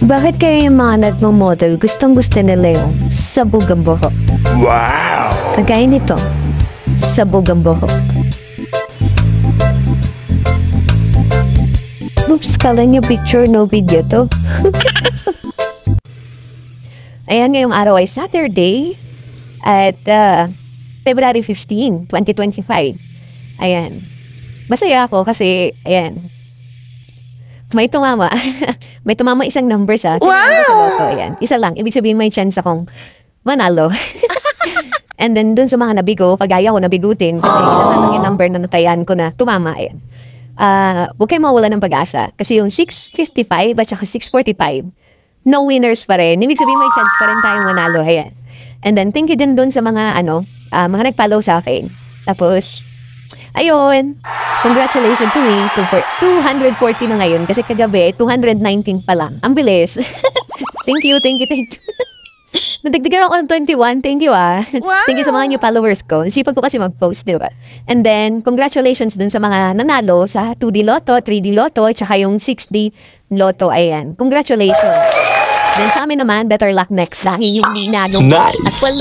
Bakit kaya yung mga nagmo-model gustong-gusto nila yung sabog ang buhok? Wow! Kagaya nito, sabog ang buhok. Oops, kala niyo picture, no video to. Ayan, ngayong araw ay Saturday at February 15, 2025. Ayan. Masaya ako kasi, ayan, may tumama. May tumama isang number sa Wow! sa loto. Ayan. Isa lang. Ibig sabihin may chance akong manalo. And then dun sa mga nabigo, pagaya ko nabigutin kasi isa lang yung number na natayan ko na tumama. Ayan. Huwag kayo mawala ng pag-asa. Kasi yung 655 at saka 645, no winners pa rin. Ibig sabihin may chance pa rin tayong manalo. Ayan. And then thank you din dun sa mga mga nag-follow sa akin. Tapos, ayun, congratulations to me. 240 na ngayon kasi kagabi, 219 pa lang. Ang bilis. Thank you. Nadagdagan ako ng 21. Thank you, ah. Wow! Thank you sa mga new followers ko. Sipag ko kasi mag-post, di ba? And then, congratulations dun sa mga nanalo sa 2D Lotto, 3D Lotto, tsaka yung 6D Lotto. Ayan. Congratulations. Then sa amin naman, better luck next time. Yung ninalo. Nice! At well,